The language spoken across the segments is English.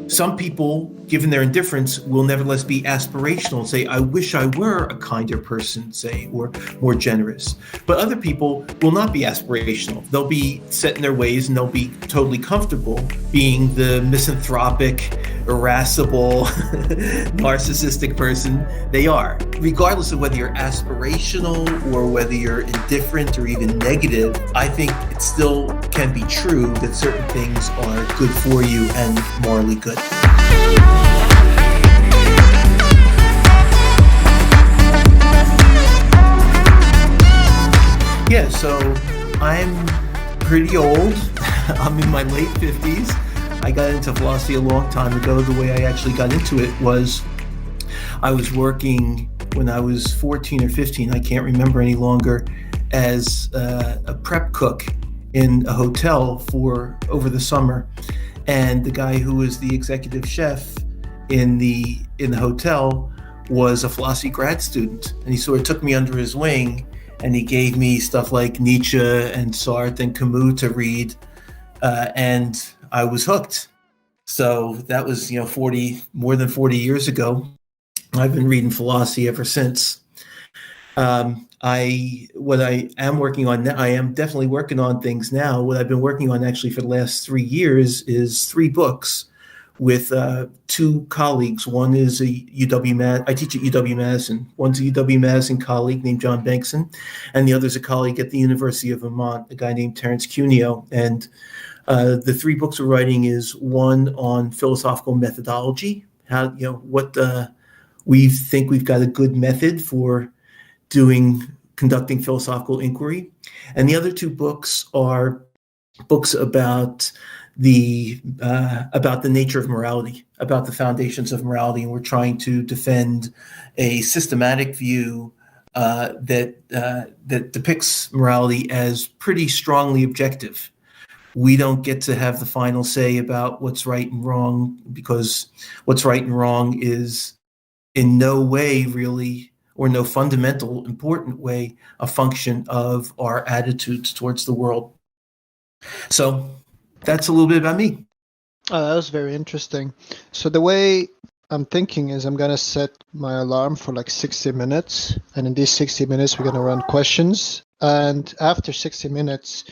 Some people, given their indifference, will nevertheless be aspirational and say, I wish I were a kinder person, say, or more generous. But other people will not be aspirational. They'll be set in their ways and they'll be totally comfortable being the misanthropic, irascible, narcissistic person they are. Regardless of whether you're aspirational or whether you're indifferent or even negative, I think it still can be true that certain things are good for you and morally good. Yeah, so I'm pretty old. I'm in my late 50s. I got into philosophy a long time ago. The way I actually got into it was I was working when I was 14 or 15, I can't remember any longer, as a prep cook in a hotel for over the summer. And the guy who was the executive chef in the hotel was a philosophy grad student. And he sort of took me under his wing and he gave me stuff like Nietzsche and Sartre and Camus to read. And I was hooked. So that was, more than 40 years ago. I've been reading philosophy ever since. What I am working on now, I am definitely working on things now. What I've been working on actually for the last 3 years is 3 books with 2 colleagues. One is I teach at UW-Madison. One's a UW-Madison colleague named John Bankson, and the other's a colleague at the University of Vermont, a guy named Terence Cuneo. And the 3 books we're writing is one on philosophical methodology, how, we think we've got a good method for conducting philosophical inquiry. And the other 2 books are books about the nature of morality, about the foundations of morality. And we're trying to defend a systematic view that depicts morality as pretty strongly objective. We don't get to have the final say about what's right and wrong, because what's right and wrong is in no way really, or no fundamental important way, a function of our attitudes towards the world. So that's a little bit about me. That was very interesting. So the way I'm thinking is I'm going to set my alarm for like 60 minutes. And in these 60 minutes, we're going to run questions. And after 60 minutes,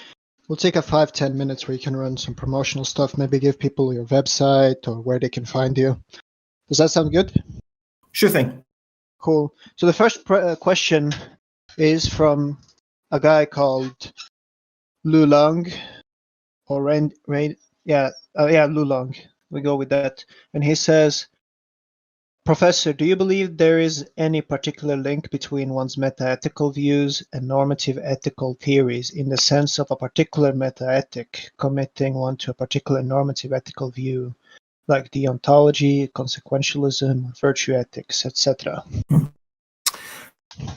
we'll take a 5-10 minutes where you can run some promotional stuff, maybe give people your website or where they can find you. Does that sound good? Sure thing. Cool. So the first question is from a guy called Lu Long, or Lu Long. We go with that. And he says, Professor, do you believe there is any particular link between one's metaethical views and normative ethical theories, in the sense of a particular metaethic committing one to a particular normative ethical view, like deontology, consequentialism, virtue ethics, etc.?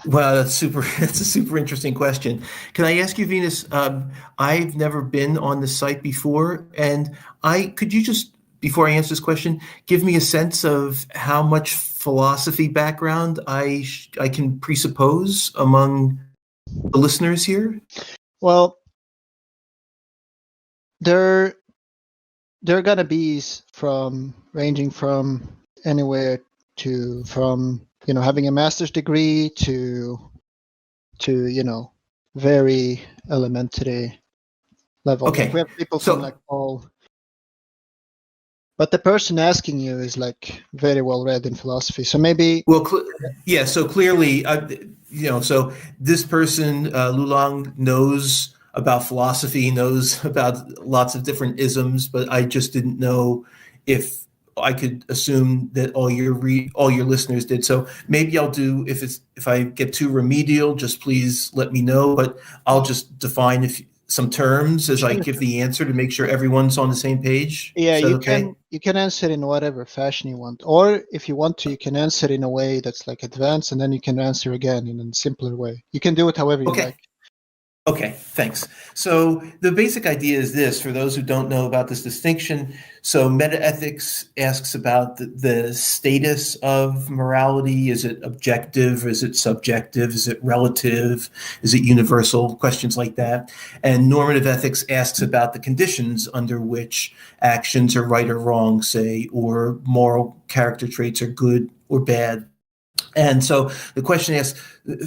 Wow, that's a super interesting question. Can I ask you, Venus? I've never been on the site before, and could you just, before I answer this question, give me a sense of how much philosophy background I can presuppose among the listeners here? Well, they're gonna be ranging from anywhere from having a master's degree to very elementary level. Okay. Like we have people from like all. But the person asking you is like very well read in philosophy, so maybe. Well, so clearly, so this person, Lu Long, knows about philosophy, knows about lots of different isms, but I just didn't know if I could assume that all your listeners did. So maybe I'll do, if I get too remedial, just please let me know. But I'll just define some terms as I give the answer to make sure everyone's on the same page. Yeah, you can answer in whatever fashion you want, or if you want to, you can answer in a way that's like advanced, and then you can answer again in a simpler way. You can do it however you like. Okay, thanks. So the basic idea is this, for those who don't know about this distinction. So metaethics asks about the status of morality. Is it objective? Is it subjective? Is it relative? Is it universal? Questions like that. And normative ethics asks about the conditions under which actions are right or wrong, say, or moral character traits are good or bad. And so the question is,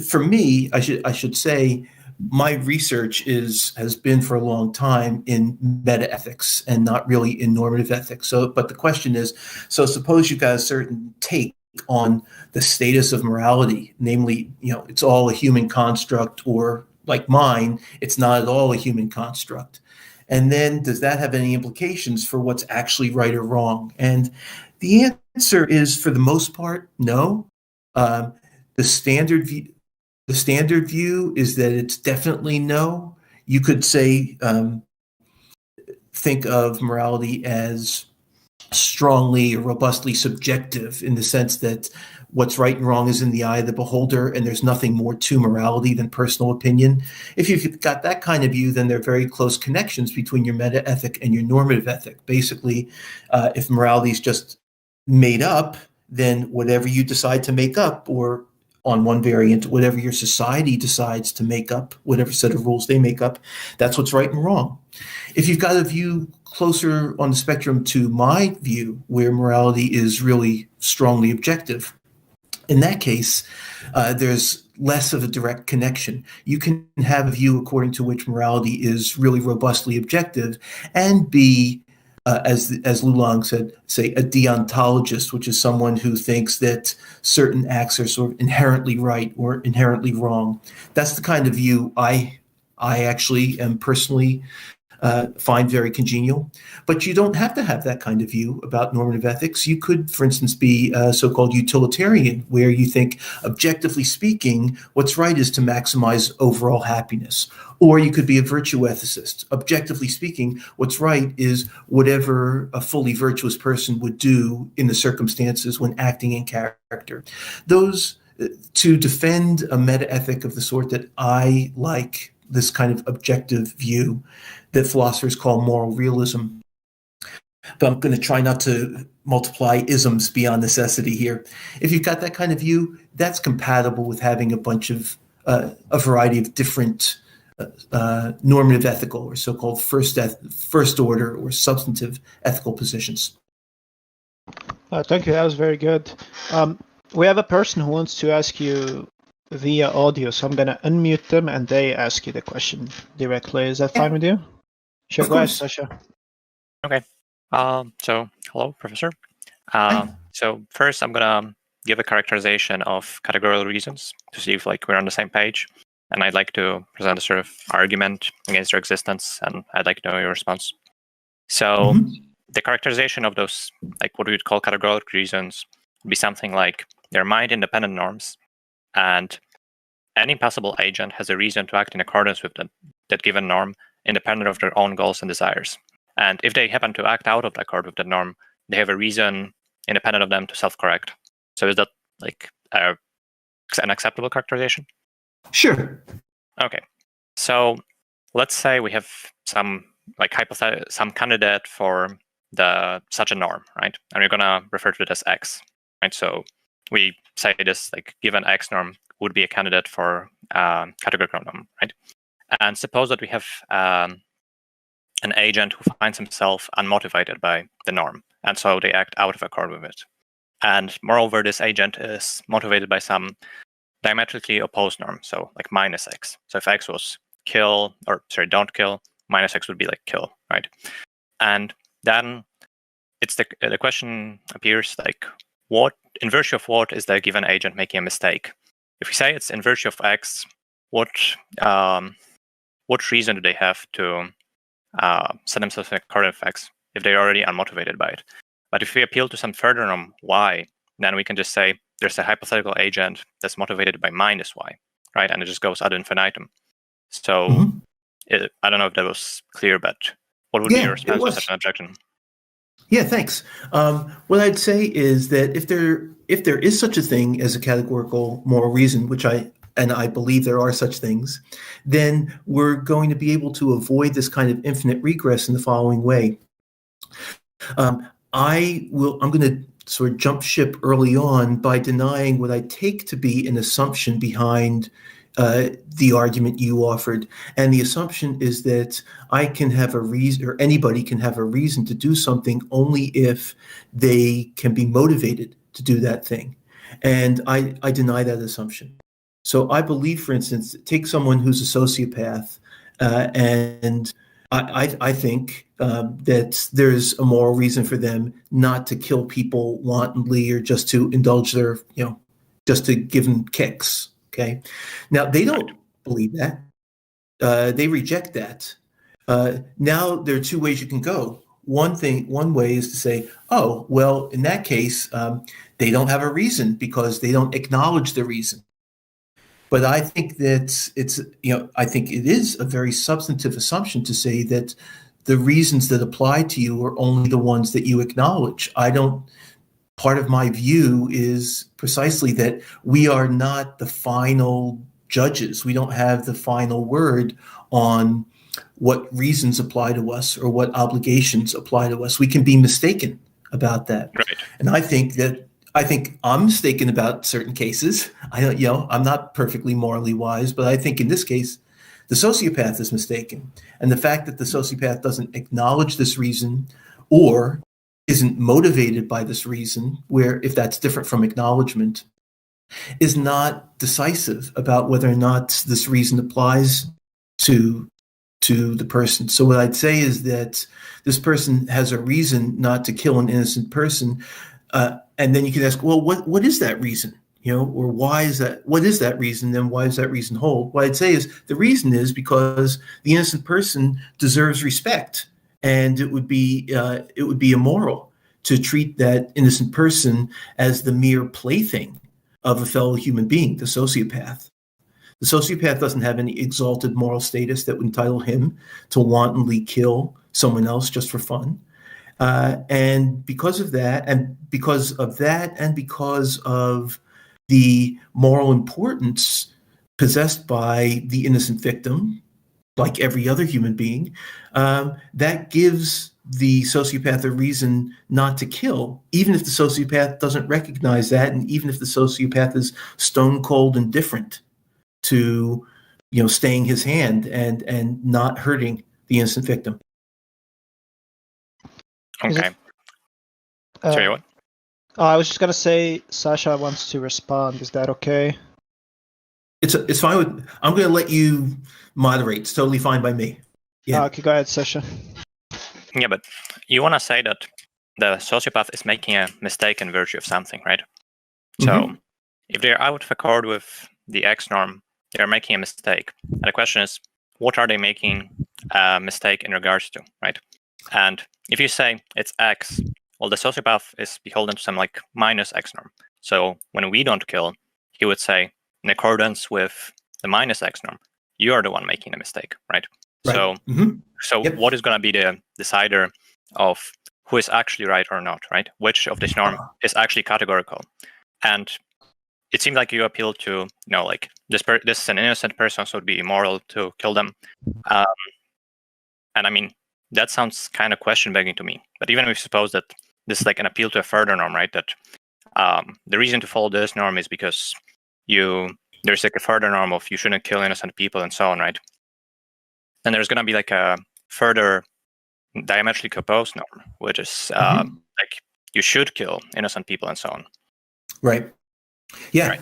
for me, I should say, my research has been for a long time in metaethics and not really in normative ethics. So, but the question is, so suppose you've got a certain take on the status of morality, namely, it's all a human construct, or like mine, it's not at all a human construct. And then does that have any implications for what's actually right or wrong? And the answer is, for the most part, no. Um, the standard view is that it's definitely no. You could say, think of morality as strongly or robustly subjective, in the sense that what's right and wrong is in the eye of the beholder, and there's nothing more to morality than personal opinion. If you've got that kind of view, then there are very close connections between your meta ethic and your normative ethic. Basically, if morality is just made up, then whatever you decide to make up, or on one variant, whatever your society decides to make up, whatever set of rules they make up, that's what's right and wrong. If you've got a view closer on the spectrum to my view, where morality is really strongly objective, in that case, there's less of a direct connection. You can have a view according to which morality is really robustly objective and be, as Lulang said, say a deontologist, which is someone who thinks that certain acts are sort of inherently right or inherently wrong. That's the kind of view I actually am personally find very congenial. But you don't have to have that kind of view about normative ethics. You could, for instance, be a so-called utilitarian, where you think, objectively speaking, what's right is to maximize overall happiness. Or you could be a virtue ethicist. Objectively speaking, what's right is whatever a fully virtuous person would do in the circumstances when acting in character. Those, to defend a meta-ethic of the sort that I like, this kind of objective view that philosophers call moral realism. But I'm going to try not to multiply isms beyond necessity here. If you've got that kind of view, that's compatible with having a bunch of a variety of different normative ethical, or so-called first order or substantive ethical positions. Thank you. That was very good. We have a person who wants to ask you via audio, so I'm going to unmute them and they ask you the question directly. Is that fine with you? Sure, go ahead, Sasha. Okay. So, hello, Professor. So first, I'm gonna give a characterization of categorical reasons to see if we're on the same page, and I'd like to present a sort of argument against their existence, and I'd like to know your response. So, the characterization of those, what we would call categorical reasons, would be something like they're mind-independent norms, and any possible agent has a reason to act in accordance with that given norm, independent of their own goals and desires. And if they happen to act out of accord with the norm, they have a reason independent of them to self-correct. So is that an acceptable characterization? Sure. Okay. So let's say we have some some candidate for such a norm, right? And we're gonna refer to it as X, right? So we say this given X norm would be a candidate for categorical norm, right? And suppose that we have an agent who finds himself unmotivated by the norm, and so they act out of accord with it. And moreover, this agent is motivated by some diametrically opposed norm, so minus X. So if X was don't kill, minus X would be kill, right? And then it's the question appears what, in virtue of what, is the given agent making a mistake? If we say it's in virtue of X, what reason do they have to set themselves in accordance with X if they're already unmotivated by it? But if we appeal to some further norm Y, then we can just say there's a hypothetical agent that's motivated by minus Y, right? And it just goes ad infinitum. So I don't know if that was clear, but what would be your response to such an objection? Yeah, thanks. What I'd say is that if there is such a thing as a categorical moral reason, which I and I believe there are such things, then we're going to be able to avoid this kind of infinite regress in the following way. I'm going to sort of jump ship early on by denying what I take to be an assumption behind the argument you offered. And the assumption is that I can have a reason, or anybody can have a reason to do something only if they can be motivated to do that thing. And I deny that assumption. So I believe, for instance, take someone who's a sociopath, and I think that there's a moral reason for them not to kill people wantonly or just to indulge their, just to give them kicks. Okay. Now they don't believe that. They reject that. Now there are two ways you can go. One way is to say, oh, well, in that case, they don't have a reason because they don't acknowledge the reason. But I think that I think it is a very substantive assumption to say that the reasons that apply to you are only the ones that you acknowledge. Part of my view is precisely that we are not the final judges. We don't have the final word on what reasons apply to us or what obligations apply to us. We can be mistaken about that. Right. And I think I'm mistaken about certain cases. I'm not perfectly morally wise, but I think in this case, the sociopath is mistaken. And the fact that the sociopath doesn't acknowledge this reason or isn't motivated by this reason, where if that's different from acknowledgement, is not decisive about whether or not this reason applies to the person. So what I'd say is that this person has a reason not to kill an innocent person, and then you can ask, well, what is that reason? Or why is that? What is that reason? Then why does that reason hold? What I'd say is the reason is because the innocent person deserves respect. And it would be immoral to treat that innocent person as the mere plaything of a fellow human being, the sociopath. The sociopath doesn't have any exalted moral status that would entitle him to wantonly kill someone else just for fun. And because of that, and because of the moral importance possessed by the innocent victim, like every other human being, that gives the sociopath a reason not to kill, even if the sociopath doesn't recognize that, and even if the sociopath is stone cold indifferent to, staying his hand and not hurting the innocent victim. Okay. Sorry, what? I was just gonna say, Sasha wants to respond. Is that okay? It's fine with. I'm going to let you moderate. It's totally fine by me. Yeah. Okay, go ahead, Sasha. Yeah, but you want to say that the sociopath is making a mistake in virtue of something, right? Mm-hmm. So if they're out of accord with the X norm, they're making a mistake. And the question is, what are they making a mistake in regards to, right? And if you say it's X, well, the sociopath is beholden to some like minus X norm. So when we don't kill, he would say, in accordance with the minus X norm, you are the one making a mistake, right? So, Yep. What is going to be the decider of who is actually right or not, right? Which of this norm is actually categorical? And it seems like you appeal to, like this is an innocent person, so it would be immoral to kill them. And I mean, that sounds kind of question-begging to me. But even if we suppose that this is like an appeal to a further norm, right? That the reason to follow this norm is because there's like a further norm of you shouldn't kill innocent people and so on, right? And there's going to be like a further diametrically opposed norm, which is like you should kill innocent people and so on. Right. Yeah. Right.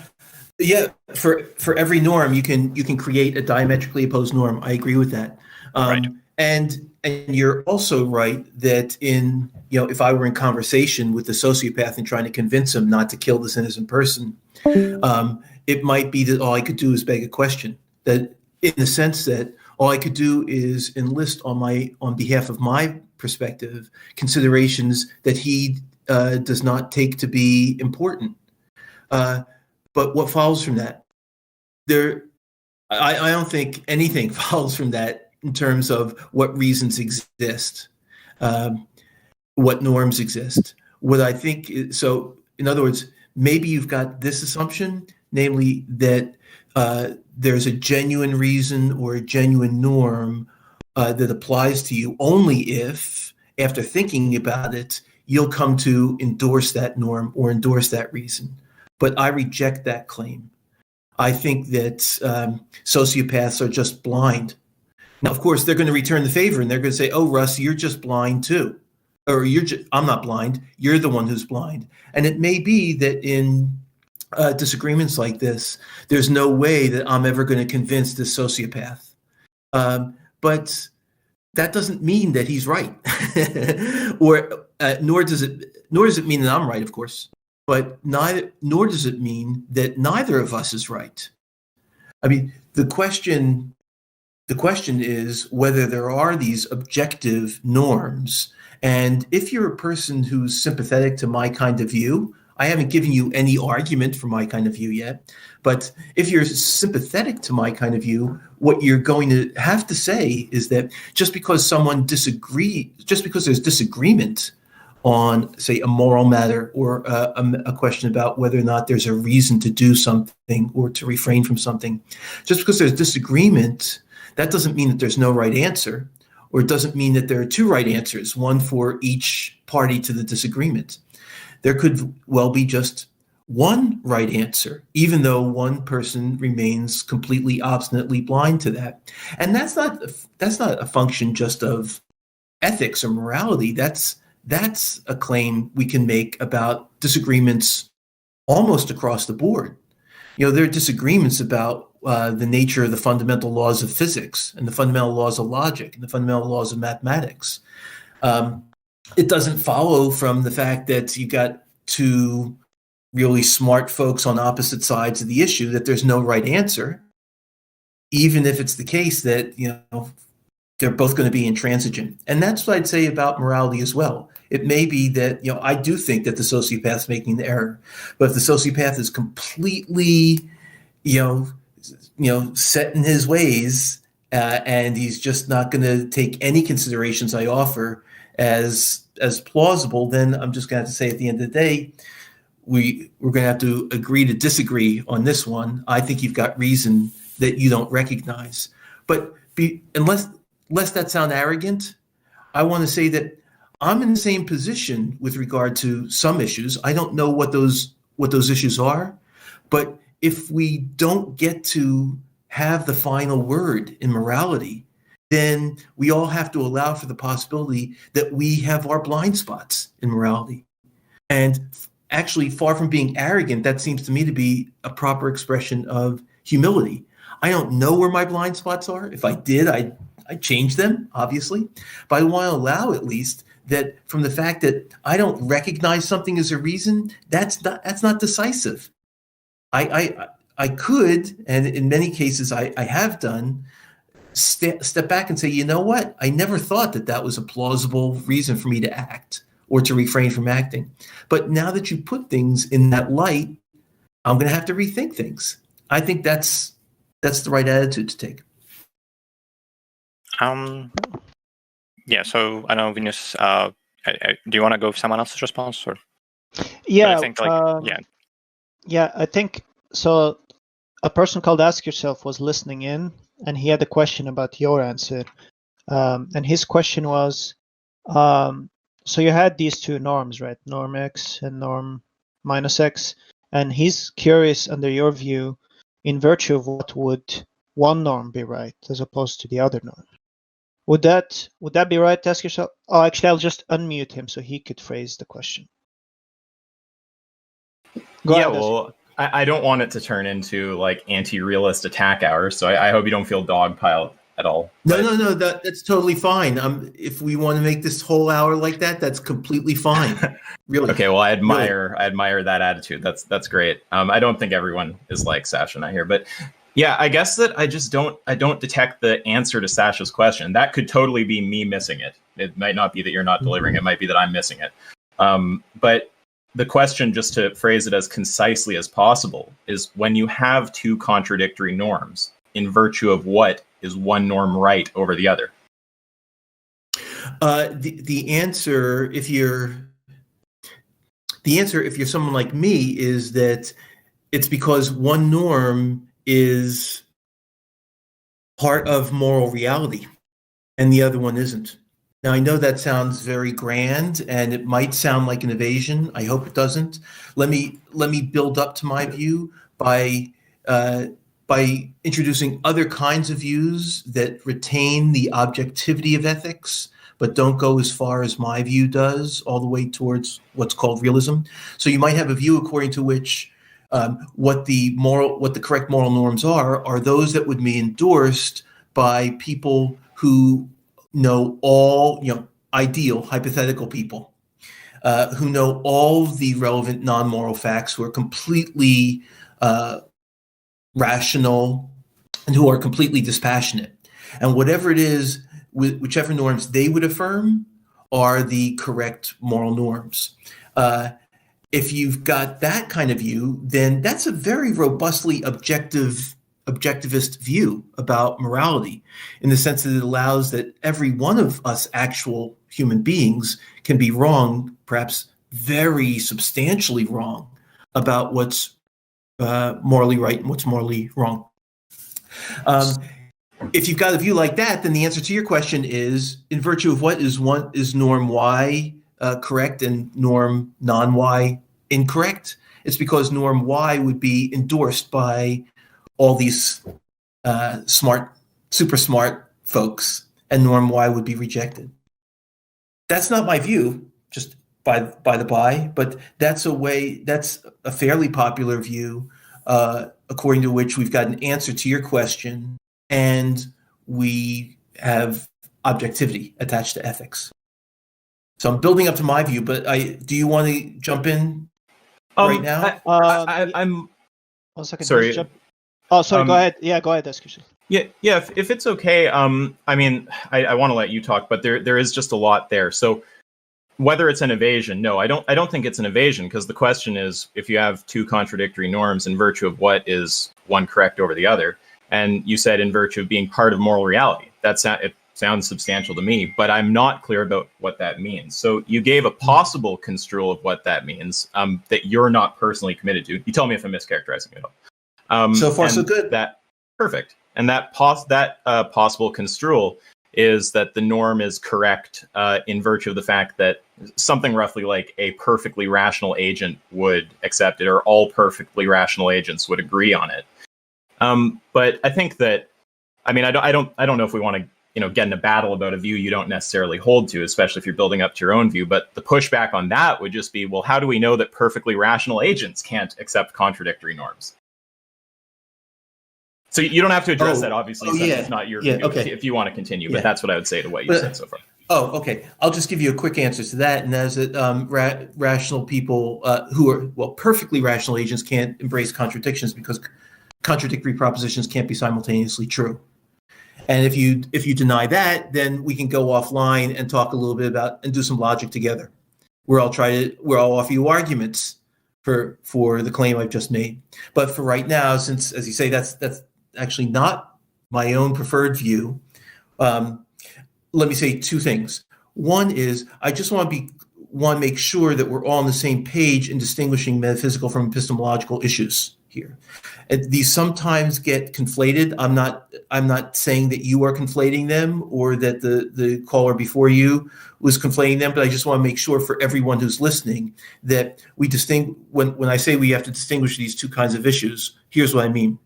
Yeah. For every norm, you can create a diametrically opposed norm. I agree with that. Right. And you're also right that if I were in conversation with the sociopath and trying to convince him not to kill this innocent person, it might be that all I could do is beg a question. That in the sense that all I could do is enlist on behalf of my perspective considerations that he does not take to be important. But what follows from that? I don't think anything follows from that in terms of what reasons exist, what norms exist. What I think is, so in other words, maybe you've got this assumption, namely that there's a genuine reason or a genuine norm that applies to you only if, after thinking about it, you'll come to endorse that norm or endorse that reason. But I reject that claim. I think that sociopaths are just blind. Now, of course, they're going to return the favor and they're going to say, oh, Russ, you're just blind too. Or I'm not blind. You're the one who's blind. And it may be that in disagreements like this, there's no way that I'm ever going to convince this sociopath. But that doesn't mean that he's right, or nor does it mean that I'm right, of course. But nor does it mean that neither of us is right. I mean, the question is whether there are these objective norms. And if you're a person who's sympathetic to my kind of view, I haven't given you any argument for my kind of view yet, but if you're sympathetic to my kind of view, what you're going to have to say is that just because there's disagreement on, say, a moral matter or a question about whether or not there's a reason to do something or to refrain from something, just because there's disagreement, that doesn't mean that there's no right answer, or it doesn't mean that there are two right answers, one for each party to the disagreement. There could well be just one right answer, even though one person remains completely obstinately blind to that. And that's not a function just of ethics or morality. That's a claim we can make about disagreements almost across the board. You know, there are disagreements about the nature of the fundamental laws of physics and the fundamental laws of logic and the fundamental laws of mathematics. It doesn't follow from the fact that you got two really smart folks on opposite sides of the issue that there's no right answer, even if it's the case that, you know, they're both going to be intransigent. And that's what I'd say about morality as well. It may be that, you know, I do think that the sociopath's making the error, but if the sociopath is completely, you know, set in his ways, and he's just not going to take any considerations I offer as plausible, then I'm just going to have to say at the end of the day, we're going to have to agree to disagree on this one. I think you've got reason that you don't recognize. But unless that sound arrogant, I want to say that I'm in the same position with regard to some issues. I don't know what those issues are, but if we don't get to have the final word in morality, then we all have to allow for the possibility that we have our blind spots in morality. And actually, far from being arrogant, that seems to me to be a proper expression of humility. I don't know where my blind spots are. If I did, I'd change them, obviously. But I want to allow at least that from the fact that I don't recognize something as a reason, that's not decisive. I could, and in many cases I have done, step back and say, you know what? I never thought that was a plausible reason for me to act or to refrain from acting. But now that you put things in that light, I'm going to have to rethink things. I think that's the right attitude to take. Yeah. So I know, Venus. Do you want to go with someone else's response, or? Yeah. I think, Yeah, I think so. A person called Ask Yourself was listening in, and he had a question about your answer. And his question was, so you had these two norms, right? Norm X and norm minus X. And he's curious, under your view, in virtue of what would one norm be right as opposed to the other norm? Would that be right to ask yourself? Oh, actually, I'll just unmute him so he could phrase the question. Go ahead, well, I don't want it to turn into like anti-realist attack hours, so I hope you don't feel dogpiled at all. No, that's totally fine. If we want to make this whole hour like that, that's completely fine. Really. Okay, well, I admire that attitude. That's great. I don't think everyone is like Sasha and I here, but yeah, I guess that I don't detect the answer to Sasha's question. That could totally be me missing it. It might not be that you're not delivering. It might be that I'm missing it. But the question, just to phrase it as concisely as possible, is when you have two contradictory norms, in virtue of what is one norm right over the other? The answer, if you're someone like me, is that it's because one norm is part of moral reality, and the other one isn't. Now, I know that sounds very grand, and it might sound like an evasion. I hope it doesn't. Let me build up to my view by introducing other kinds of views that retain the objectivity of ethics, but don't go as far as my view does, all the way towards what's called realism. So you might have a view according to which what the correct moral norms are those that would be endorsed by people who know all, ideal, hypothetical people, who know all the relevant non-moral facts, who are completely rational, and who are completely dispassionate. And whatever it is, whichever norms they would affirm are the correct moral norms. If you've got that kind of view, then that's a very robustly objectivist view about morality, in the sense that it allows that every one of us actual human beings can be wrong, perhaps very substantially wrong, about what's morally right and what's morally wrong. If you've got a view like that, then the answer to your question is, in virtue of what is norm Y correct and norm non-Y incorrect? It's because norm Y would be endorsed by all these super smart folks, and norm Y would be rejected. That's not my view, just by the by, but that's a fairly popular view, according to which we've got an answer to your question, and we have objectivity attached to ethics. So I'm building up to my view, but do you want to jump in right now? I'm 1 second. sorry. Go ahead. Yeah, go ahead, discussion. Yeah. If it's okay, I want to let you talk, but there is just a lot there. So whether it's an evasion, no, I don't think it's an evasion, because the question is, if you have two contradictory norms, in virtue of what is one correct over the other, and you said in virtue of being part of moral reality, it sounds substantial to me, but I'm not clear about what that means. So you gave a possible construal of what that means, that you're not personally committed to. You tell me if I'm mischaracterizing it all. So far, so good. Perfect. And that possible construal is that the norm is correct in virtue of the fact that something roughly like a perfectly rational agent would accept it, or all perfectly rational agents would agree on it. But I think that, I don't know if we want to get in a battle about a view you don't necessarily hold to, especially if you're building up to your own view. But the pushback on that would just be, well, how do we know that perfectly rational agents can't accept contradictory norms? So you don't have to address that, obviously, since it's not your view, okay. if you want to continue. But that's what I would say to what you said so far. Oh, okay. I'll just give you a quick answer to that, and that is that rational people who are, perfectly rational agents can't embrace contradictions, because contradictory propositions can't be simultaneously true. And if you deny that, then we can go offline and talk a little bit about and do some logic together, where I'll offer you arguments for the claim I've just made. But for right now, since, as you say, that's actually not my own preferred view, let me say two things. One is, I just want to make sure that we're all on the same page in distinguishing metaphysical from epistemological issues here. These sometimes get conflated. I'm not saying that you are conflating them, or that the caller before you was conflating them, but I just want to make sure for everyone who's listening that we when I say we have to distinguish these two kinds of issues, here's what I mean.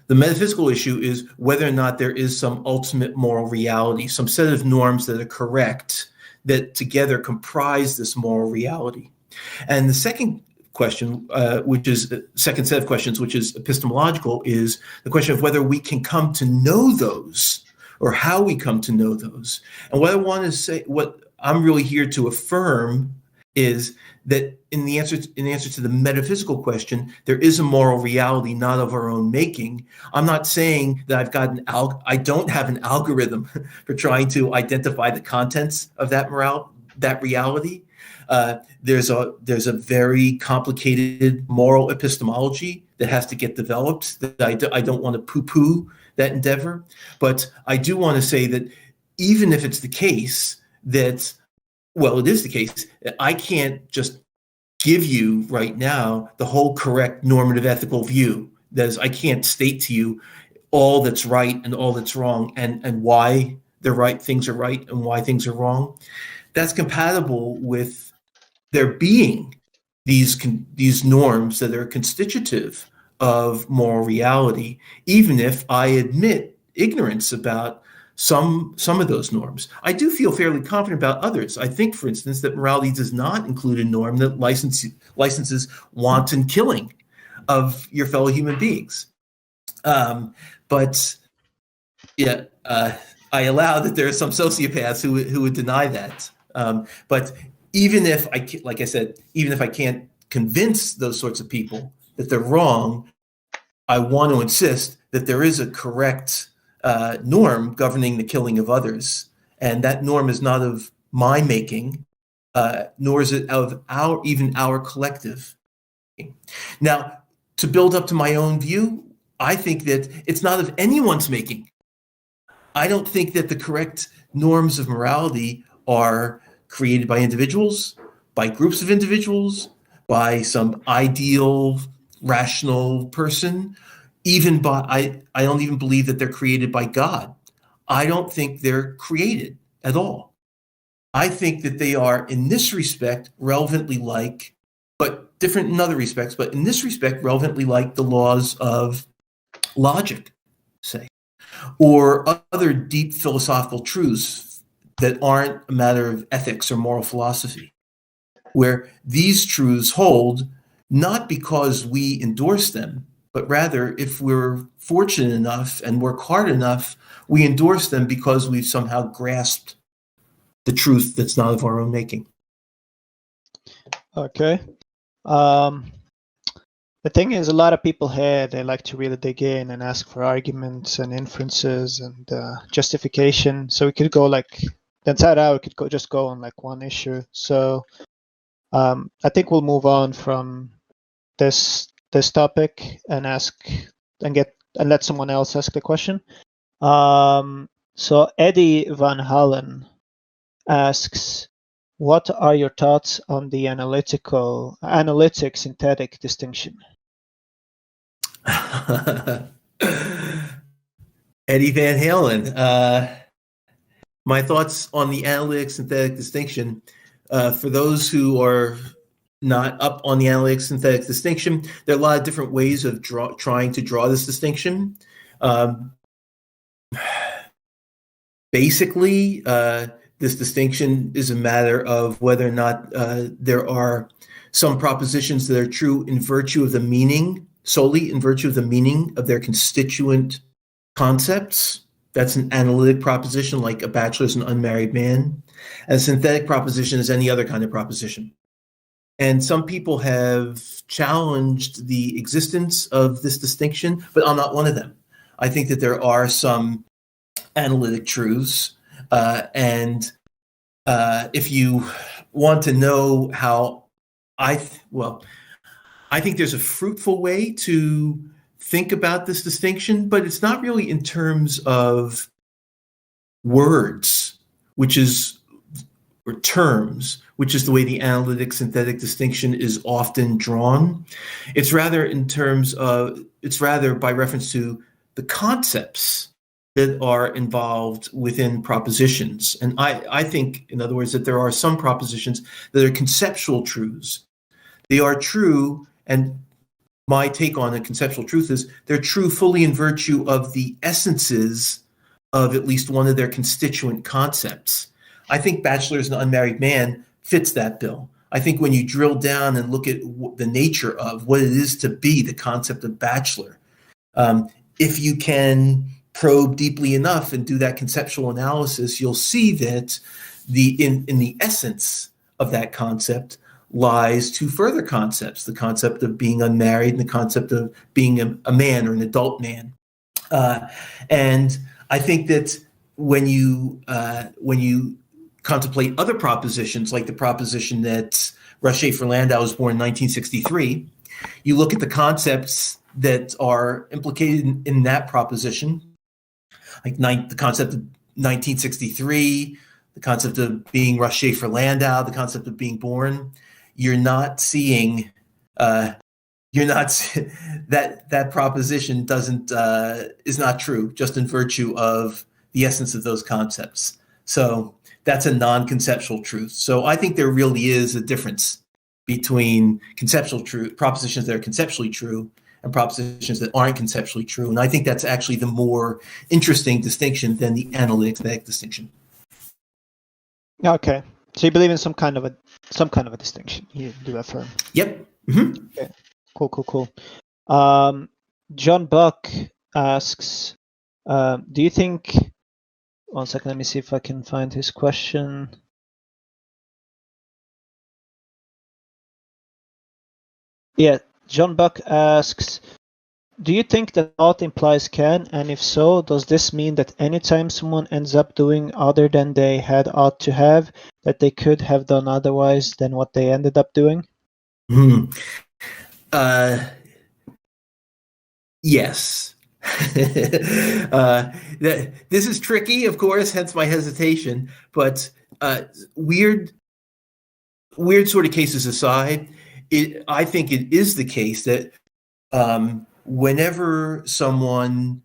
The metaphysical issue is whether or not there is some ultimate moral reality, some set of norms that are correct, that together comprise this moral reality. And the second question, second set of questions, which is epistemological, is the question of whether we can come to know those, or how we come to know those. And what I want to say, what I'm really here to affirm, is that in answer to the metaphysical question, there is a moral reality not of our own making. I'm not saying that I don't have an algorithm for trying to identify the contents of that reality. There's a very complicated moral epistemology that has to get developed. That I don't want to poo-poo that endeavor, but I do want to say that even if it's the case that, well, it is the case, I can't just give you right now the whole correct normative ethical view. That is, I can't state to you all that's right and all that's wrong, and why the right things are right and why things are wrong. That's compatible with there being these norms that are constitutive of moral reality, even if I admit ignorance about some of those norms. I do feel fairly confident about others. I think, for instance, that morality does not include a norm that licenses wanton killing of your fellow human beings. But yeah, I allow that there are some sociopaths who would deny that. But even if like I said, even if I can't convince those sorts of people that they're wrong, I want to insist that there is a correct norm governing the killing of others, and that norm is not of my making, nor is it of our collective. Now, to build up to my own view, I think that it's not of anyone's making. I don't think that the correct norms of morality are created by individuals, by groups of individuals, by some ideal, rational person. Even by I don't even believe that they're created by God. I don't think they're created at all. I think that they are, in this respect, relevantly like, but different in other respects, but in this respect, relevantly like the laws of logic, say, or other deep philosophical truths that aren't a matter of ethics or moral philosophy, where these truths hold not because we endorse them, but rather if we're fortunate enough and work hard enough, we endorse them because we've somehow grasped the truth that's not of our own making. Okay. The thing is, a lot of people here, they like to really dig in and ask for arguments and inferences and justification. So we could go like the entire hour, we could just go on like one issue. So I think we'll move on from this topic and let someone else ask the question. So Eddie Van Halen asks, what are your thoughts on the analytic synthetic distinction? Eddie Van Halen. My thoughts on the analytic synthetic distinction, for those who are not up on the analytic synthetic distinction, there are a lot of different ways of trying to draw this distinction. Basically, this distinction is a matter of whether or not there are some propositions that are true in virtue of the meaning, solely in virtue of the meaning of their constituent concepts. That's an analytic proposition, like a bachelor is an unmarried man. And a synthetic proposition is any other kind of proposition. And some people have challenged the existence of this distinction, but I'm not one of them. I think that there are some analytic truths, and if you want to know how I think there's a fruitful way to think about this distinction, but it's not really in terms of words, or terms, which is the way the analytic synthetic distinction is often drawn. It's rather by reference to the concepts that are involved within propositions. And I think, in other words, that there are some propositions that are conceptual truths. They are true, and my take on a conceptual truth is they're true fully in virtue of the essences of at least one of their constituent concepts. I think bachelor is an unmarried man fits that bill. I think when you drill down and look at the nature of what it is to be the concept of bachelor, if you can probe deeply enough and do that conceptual analysis, you'll see that in the essence of that concept lies two further concepts: the concept of being unmarried and the concept of being a man or an adult man. And I think that when you contemplate other propositions, like the proposition that Russ Shafer-Landau was born in 1963, you look at the concepts that are implicated in that proposition, like the concept of 1963, the concept of being Russ Shafer-Landau, the concept of being born. You're not seeing you're not that proposition doesn't is not true just in virtue of the essence of those concepts. So that's a non-conceptual truth. So I think there really is a difference between conceptual truth, propositions that are conceptually true, and propositions that aren't conceptually true. And I think that's actually the more interesting distinction than the analytic distinction. Okay, so you believe in some kind of a distinction. You do affirm. Yep. Mm-hmm. Okay. Cool. John Buck asks, do you think? One second. Let me see if I can find his question. Yeah, John Buck asks, do you think that ought implies can? And if so, does this mean that anytime someone ends up doing other than they had ought to have, that they could have done otherwise than what they ended up doing? Yes. This is tricky, of course, hence my hesitation. But weird sort of cases aside, I think it is the case that whenever someone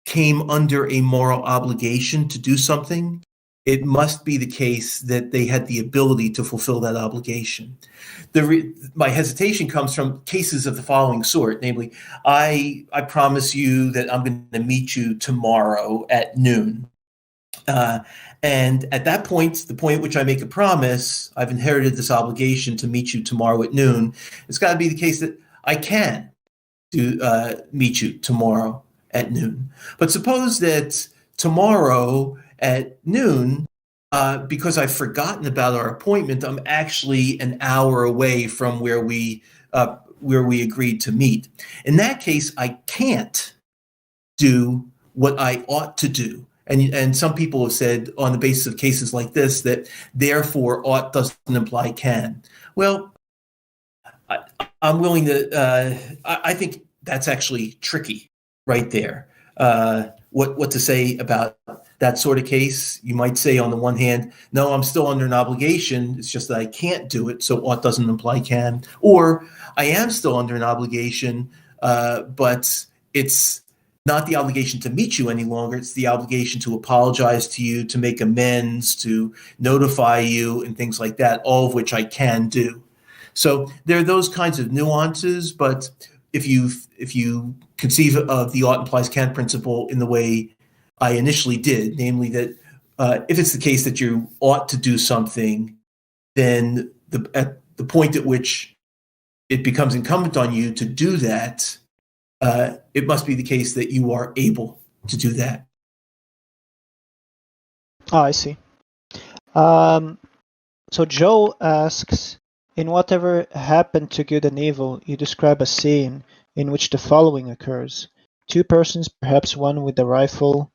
came under a moral obligation to do something, it must be the case that they had the ability to fulfill that obligation. My hesitation comes from cases of the following sort, namely, I promise you that I'm going to meet you tomorrow at noon. And at that point, the point at which I make a promise, I've inherited this obligation to meet you tomorrow at noon. It's got to be the case that I can meet you tomorrow at noon. But suppose that tomorrow at noon, because I've forgotten about our appointment, I'm actually an hour away from where we agreed to meet. In that case, I can't do what I ought to do. And some people have said on the basis of cases like this that therefore ought doesn't imply can. Well, I'm willing to. I think that's actually tricky right there. What to say about that sort of case? You might say on the one hand, no, I'm still under an obligation. It's just that I can't do it, so ought doesn't imply can. Or I am still under an obligation, but it's not the obligation to meet you any longer. It's the obligation to apologize to you, to make amends, to notify you, and things like that, all of which I can do. So there are those kinds of nuances, but if you conceive of the ought implies can principle in the way I initially did, namely that if it's the case that you ought to do something, then at the point at which it becomes incumbent on you to do that, it must be the case that you are able to do that. Oh, I see. So Joe asks, in Whatever Happened to Good and Evil, you describe a scene in which the following occurs. Two persons, perhaps one with a rifle,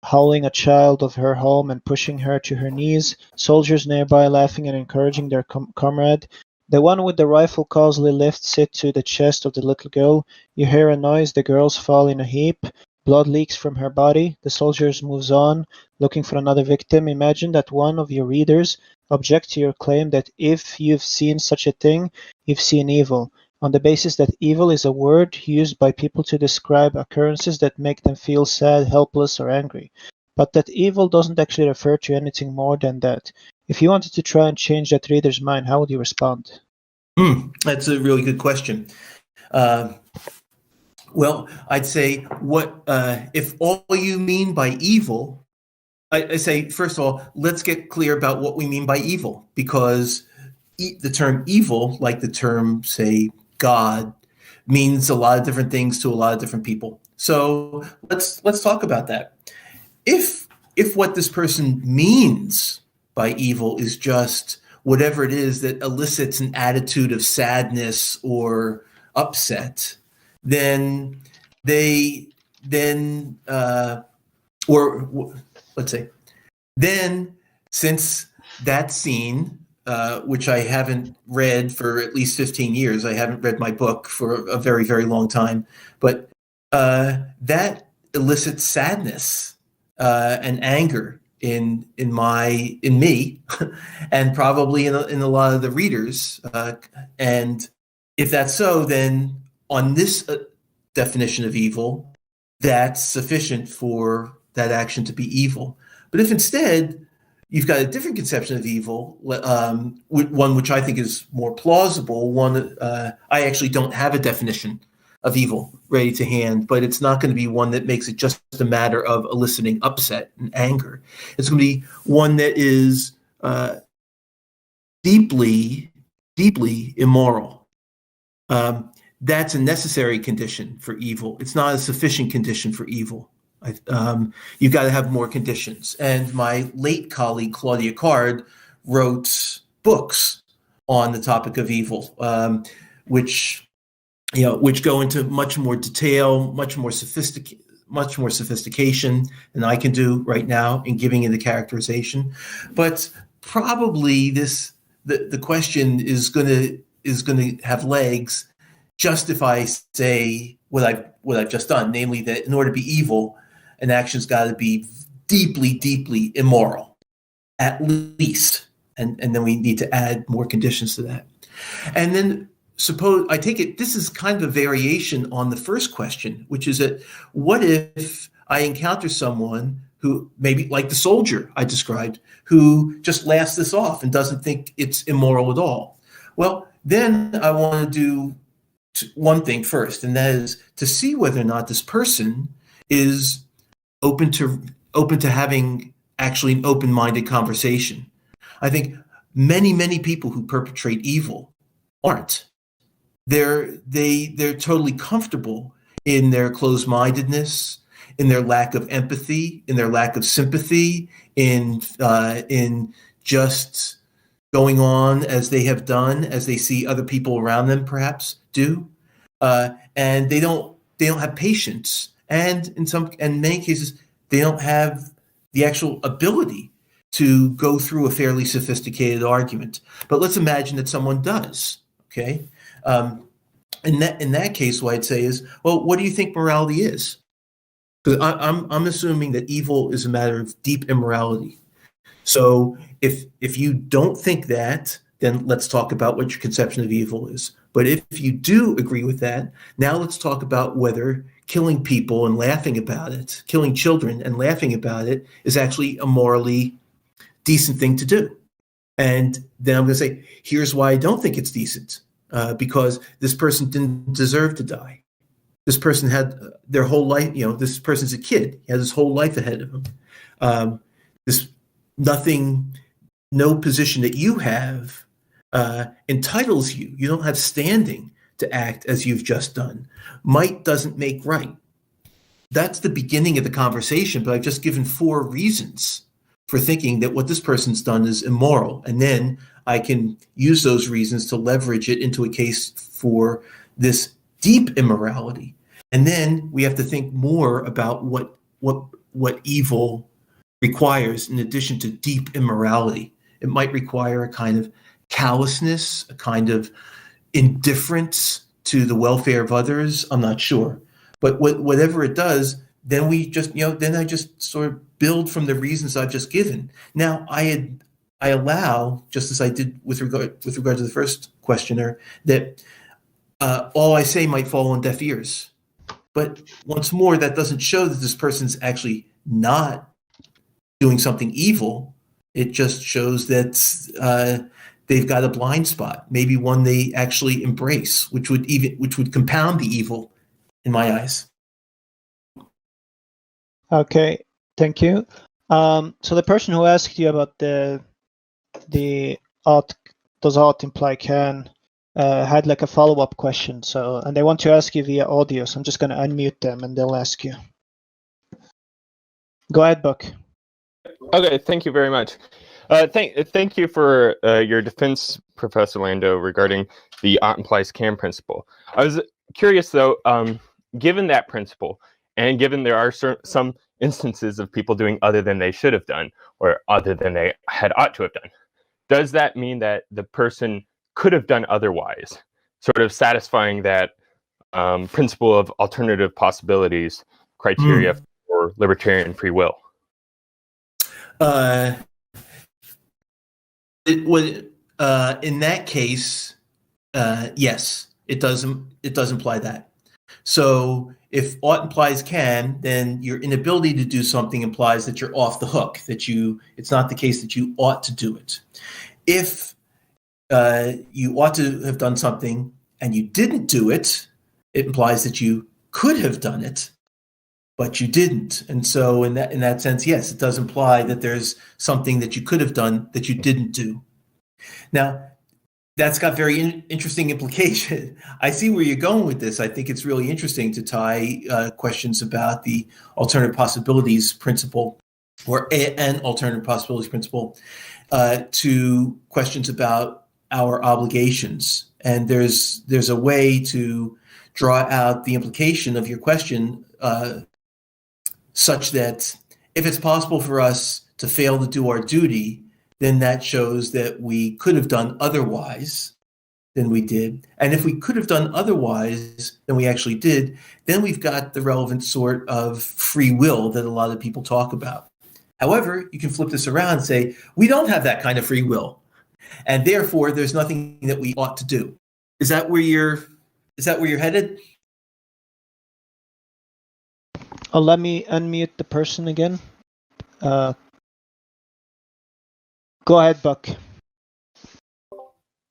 hauling a child of her home and pushing her to her knees, soldiers nearby laughing and encouraging their comrade. The one with the rifle causally lifts it to the chest of the little girl. You hear a noise, the girls fall in a heap. Blood leaks from her body. The soldiers moves on, looking for another victim. Imagine that one of your readers objects to your claim that if you've seen such a thing, you've seen evil, on the basis that evil is a word used by people to describe occurrences that make them feel sad, helpless, or angry, but that evil doesn't actually refer to anything more than that. If you wanted to try and change that reader's mind, how would you respond? That's a really good question. Well, I'd say, what if all you mean by evil? I say, first of all, let's get clear about what we mean by evil, because the term evil, like the term, say, God, means a lot of different things to a lot of different people. So let's talk about that. If what this person means by evil is just whatever it is that elicits an attitude of sadness or upset, then since that scene, which I haven't read for at least 15 years, I haven't read my book for a very, very long time, but that elicits sadness and anger in me, and probably in a lot of the readers, and if that's so, then on this definition of evil, that's sufficient for that action to be evil. But if instead you've got a different conception of evil, one which I think is more plausible, I actually don't have a definition of evil ready to hand, but it's not going to be one that makes it just a matter of eliciting upset and anger. It's going to be one that is deeply, deeply immoral. That's a necessary condition for evil. It's not a sufficient condition for evil. You've got to have more conditions. And my late colleague, Claudia Card, wrote books on the topic of evil, which go into much more detail, much more sophistication than I can do right now in giving it a characterization. But probably the question is going to have legs just if I say what I've just done, namely that in order to be evil, an action's got to be deeply, deeply immoral, at least, and then we need to add more conditions to that. And then suppose I take it this is kind of a variation on the first question, which is that what if I encounter someone who maybe like the soldier I described, who just laughs this off and doesn't think it's immoral at all? Well, then I want to do one thing first, and that is to see whether or not this person is open to having actually an open-minded conversation. I think many, many people who perpetrate evil aren't. They're totally comfortable in their closed-mindedness, in their lack of empathy, in their lack of sympathy, in just going on as they have done, as they see other people around them perhaps do, and they don't have patience, and in many cases they don't have the actual ability to go through a fairly sophisticated argument. But let's imagine that someone does. Okay, in that case, what I'd say is, well, what do you think morality is? Because I'm assuming that evil is a matter of deep immorality. So if you don't think that, then let's talk about what your conception of evil is. But if you do agree with that, now let's talk about whether killing people and laughing about it, killing children and laughing about it, is actually a morally decent thing to do. And then I'm going to say, here's why I don't think it's decent. Because this person didn't deserve to die. This person had their whole life, this person's a kid. He has his whole life ahead of him. No position that you have entitles you. You don't have standing to act as you've just done. Might doesn't make right. That's the beginning of the conversation, but I've just given 4 reasons for thinking that what this person's done is immoral. And then I can use those reasons to leverage it into a case for this deep immorality. And then we have to think more about what evil requires in addition to deep immorality. It might require a kind of callousness, a kind of indifference to the welfare of others. I'm not sure. But whatever it does, then we just, then I just sort of build from the reasons I've just given. Now, I allow, just as I did with regard to the first questioner, that all I say might fall on deaf ears. But once more, that doesn't show that this person's actually not doing something evil. It just shows that they've got a blind spot, maybe one they actually embrace, which would compound the evil in my eyes. Okay, thank you. So the person who asked you about the ought, does ought imply can, had like a follow-up question. So, and they want to ask you via audio. So I'm just going to unmute them and they'll ask you. Go ahead, Buck. Okay, thank you very much. Thank you for your defense, Professor Landau, regarding the ought implies can principle. I was curious, though, given that principle, and given there are some instances of people doing other than they should have done, or other than they had ought to have done, does that mean that the person could have done otherwise, sort of satisfying that principle of alternative possibilities criteria for libertarian free will? In that case, yes. it does imply that. So if ought implies can, then your inability to do something implies that you're off the hook, it's not the case that you ought to do it. If you ought to have done something and you didn't do it, it implies that you could have done it, but you didn't. And so in that sense, yes, it does imply that there's something that you could have done that you didn't do. Now, that's got very interesting implication. I see where you're going with this. I think it's really interesting to tie questions about the alternative possibilities principle or an alternative possibilities principle to questions about our obligations. And there's a way to draw out the implication of your question such that if it's possible for us to fail to do our duty, then that shows that we could have done otherwise than we did. And if we could have done otherwise than we actually did, then we've got the relevant sort of free will that a lot of people talk about. However, you can flip this around and say, we don't have that kind of free will, and therefore there's nothing that we ought to do. Is that where you're headed? Oh, let me unmute the person again. Go ahead, Buck.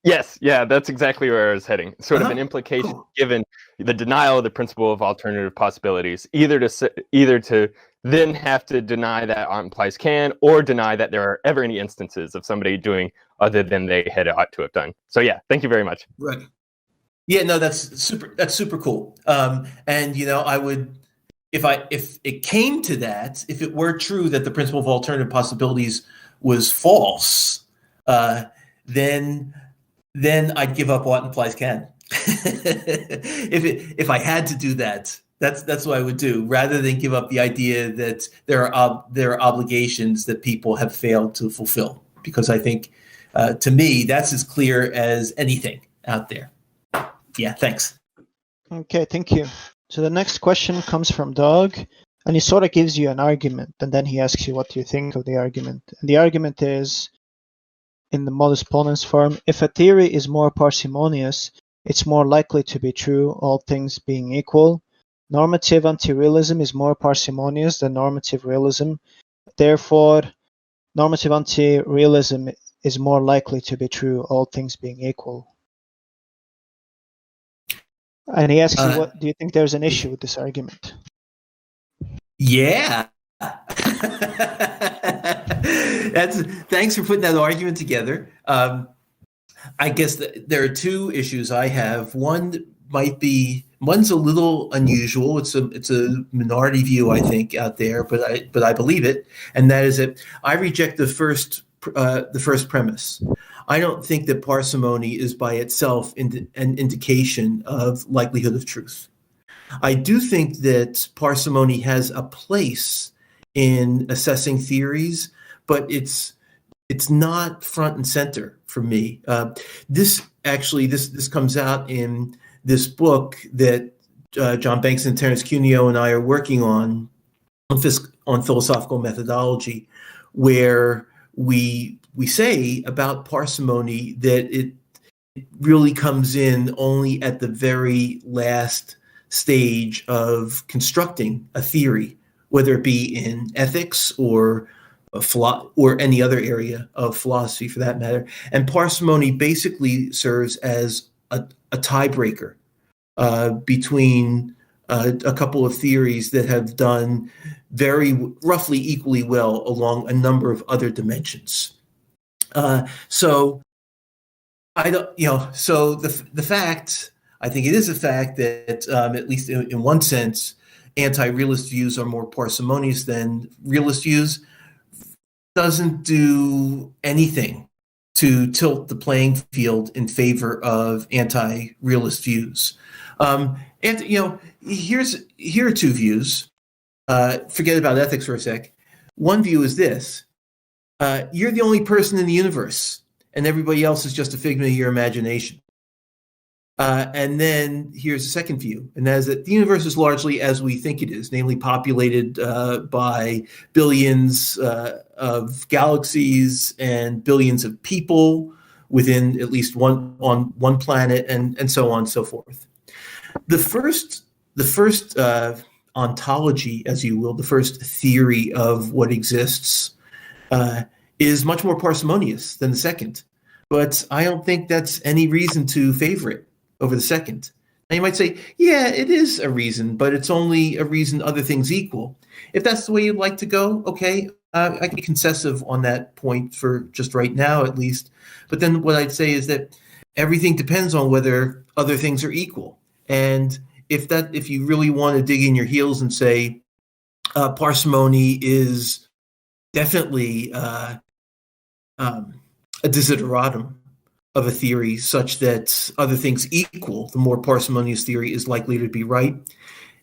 Yes, yeah, that's exactly where I was heading. Sort of an implication given the denial of the principle of alternative possibilities, either to then have to deny that ought implies can, or deny that there are ever any instances of somebody doing other than they had ought to have done. So yeah, thank you very much. Right. Yeah, no, that's super cool. And I would, if it came to that, if it were true that the principle of alternative possibilities was false, then I'd give up ought implies can. if I had to do that, that's what I would do, rather than give up the idea that there are obligations that people have failed to fulfill. Because I think, to me, that's as clear as anything out there. Yeah, thanks. Okay, thank you. So the next question comes from Doug, and he sort of gives you an argument, and then he asks you what do you think of the argument. And the argument is, in the modus ponens form, if a theory is more parsimonious, it's more likely to be true, all things being equal. Normative anti-realism is more parsimonious than normative realism. Therefore, normative anti-realism is more likely to be true, all things being equal. And he asks you, what do you think there's an issue with this argument? Yeah. Thanks for putting that argument together. I guess there are two issues I have. One's a little unusual. It's a minority view, I think, out there, but I believe it, and that is that I reject the first premise. I don't think that parsimony is by itself an indication of likelihood of truth. I do think that parsimony has a place in assessing theories, but it's not front and center for me. This comes out in this book that John Banks and Terence Cuneo and I are working on philosophical methodology, where we say about parsimony that it really comes in only at the very last stage of constructing a theory, whether it be in ethics or any other area of philosophy for that matter. And parsimony basically serves as a tiebreaker between a couple of theories that have done very roughly equally well along a number of other dimensions. So I don't, so the fact, I think it is a fact that at least in one sense, anti-realist views are more parsimonious than realist views, doesn't do anything to tilt the playing field in favor of anti-realist views. And here are two views. Forget about ethics for a sec. One view is this: you're the only person in the universe, and everybody else is just a figment of your imagination. And then here's the second view, and that is that the universe is largely as we think it is, namely populated by billions of galaxies and billions of people within at least one on one planet, and so on and so forth. The first ontology, as you will, the first theory of what exists, is much more parsimonious than the second. But I don't think that's any reason to favor it over the second. Now you might say, yeah, it is a reason, but it's only a reason other things equal. If that's the way you'd like to go, okay, I can be concessive on that point for just right now, at least. But then what I'd say is that everything depends on whether other things are equal. And if you really want to dig in your heels and say parsimony is definitely a desideratum of a theory such that other things equal, the more parsimonious theory is likely to be right.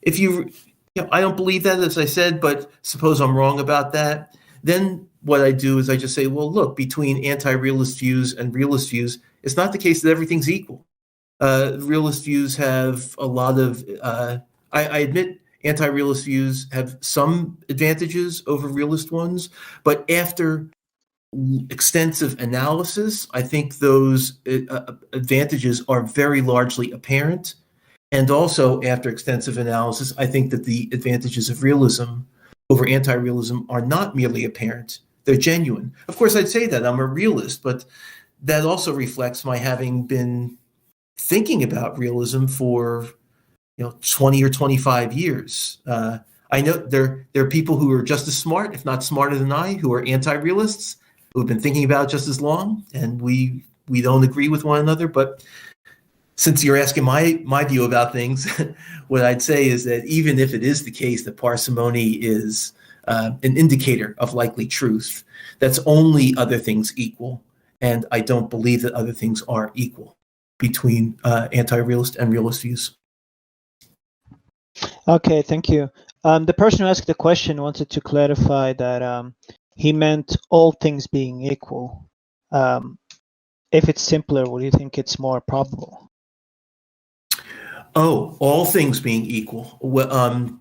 I don't believe that, as I said, but suppose I'm wrong about that. Then what I do is I just say, well, look, between anti-realist views and realist views, it's not the case that everything's equal. Realist views have a lot of, I admit anti-realist views have some advantages over realist ones, but after extensive analysis, I think those advantages are very largely apparent. And also, after extensive analysis, I think that the advantages of realism over anti-realism are not merely apparent, they're genuine. Of course, I'd say that I'm a realist, but that also reflects my having been thinking about realism for 20 or 25 years. I know there are people who are just as smart, if not smarter than I, who are anti-realists, who have been thinking about it just as long, and we don't agree with one another. But since you're asking my view about things, what I'd say is that even if it is the case that parsimony is an indicator of likely truth, that's only other things equal. And I don't believe that other things are equal between anti-realist and realist views. Okay, thank you. The person who asked the question wanted to clarify that he meant all things being equal. If it's simpler, would you think it's more probable? Oh, all things being equal. Well,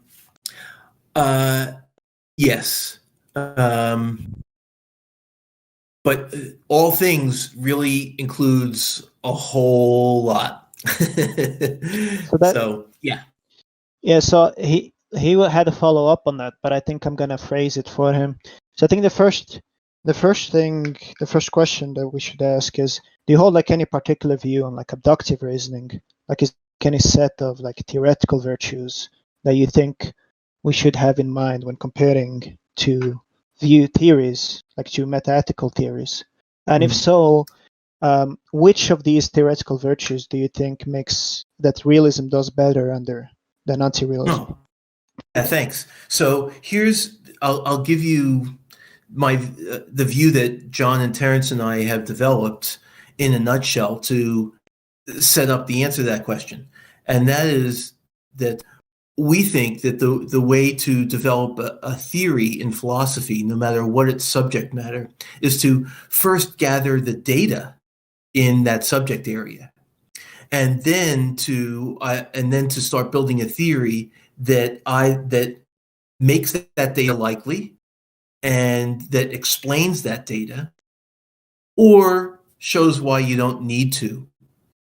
yes. But all things really includes a whole lot. So, yeah. Yeah, so he had a follow up on that, but I think I'm gonna phrase it for him. So I think the first question that we should ask is, do you hold like any particular view on like abductive reasoning? Like, is any set of like theoretical virtues that you think we should have in mind when comparing to view theories, like to metaethical theories? And if so, which of these theoretical virtues do you think makes that realism does better than anti-realism? Oh, yeah, thanks. So I'll give you the view that John and Terence and I have developed in a nutshell to set up the answer to that question. And that is that we think that the way to develop a theory in philosophy, no matter what its subject matter, is to first gather the data in that subject area, and then to start building a theory that makes that data likely, and that explains that data, or shows why you don't need to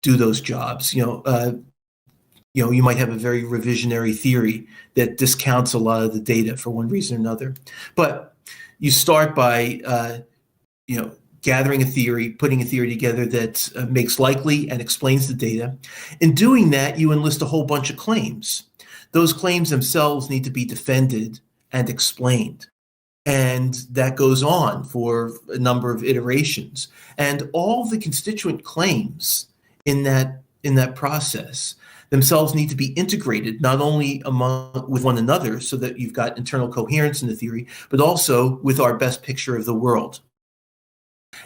do those jobs. You might have a very revisionary theory that discounts a lot of the data for one reason or another. But you start by gathering a theory, putting a theory together that makes likely and explains the data. In doing that, you enlist a whole bunch of claims. Those claims themselves need to be defended and explained. And that goes on for a number of iterations. And all the constituent claims in that process themselves need to be integrated, not only with one another so that you've got internal coherence in the theory, but also with our best picture of the world.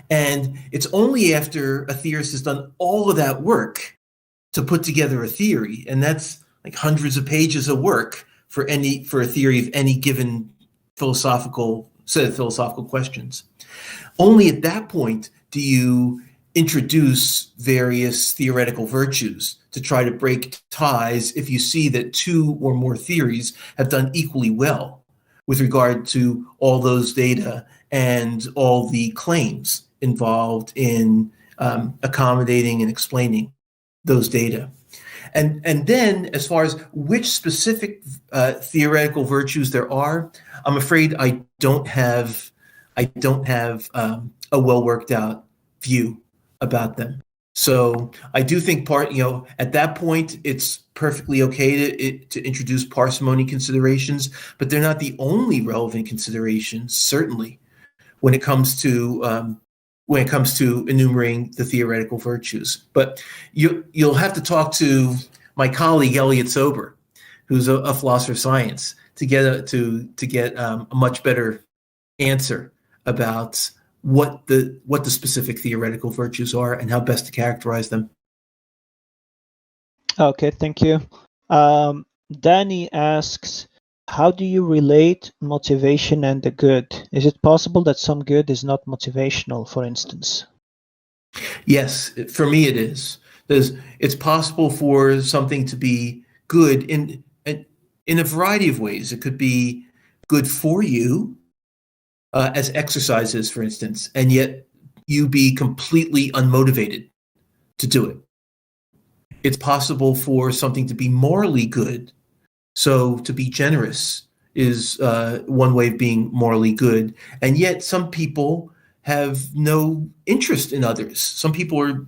And it's only after a theorist has done all of that work to put together a theory, and that's like hundreds of pages of work for a theory of any given set of philosophical questions. Only at that point do you introduce various theoretical virtues to try to break ties if you see that two or more theories have done equally well with regard to all those data and all the claims involved in accommodating and explaining those data. And then, as far as which specific theoretical virtues there are, I'm afraid I don't have a well worked out view about them. So I do think at that point, it's perfectly okay to introduce parsimony considerations, but they're not the only relevant considerations, certainly, when it comes to enumerating the theoretical virtues. But you'll have to talk to my colleague Elliot Sober, who's a philosopher of science, to get a much better answer about what the specific theoretical virtues are and how best to characterize them. Okay, thank you. Danny asks, how do you relate motivation and the good? Is it possible that some good is not motivational, for instance? Yes, for me it is. It's possible for something to be good in a variety of ways. It could be good for you, as exercises, for instance, and yet you be completely unmotivated to do it. It's possible for something to be morally good. So to be generous is one way of being morally good. And yet some people have no interest in others. Some people are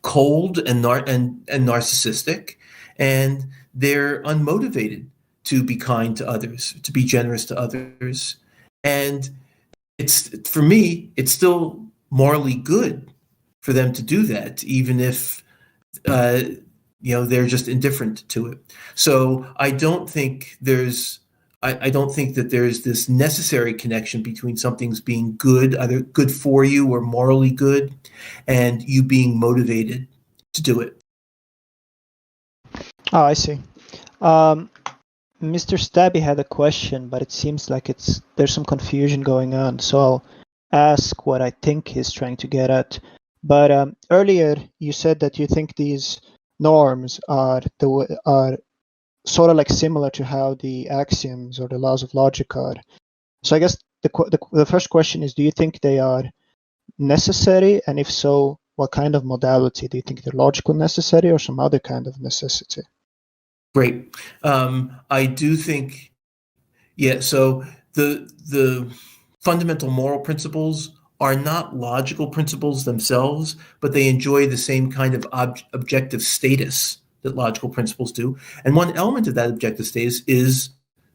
cold and narcissistic, and they're unmotivated to be kind to others, to be generous to others. And for me, it's still morally good for them to do that, even if they're just indifferent to it. So I don't think that there's this necessary connection between something's being good, either good for you or morally good, and you being motivated to do it. Oh, I see. Mr. Stabby had a question, but it seems like there's some confusion going on. So I'll ask what I think he's trying to get at. But earlier you said that you think these norms are sort of like similar to how the axioms or the laws of logic are. So I guess the first question is, do you think they are necessary? And if so, what kind of modality? Do you think they're logical necessary or some other kind of necessity? Great. I do think, so the fundamental moral principles are not logical principles themselves, but they enjoy the same kind of objective status that logical principles do. And one element of that objective status is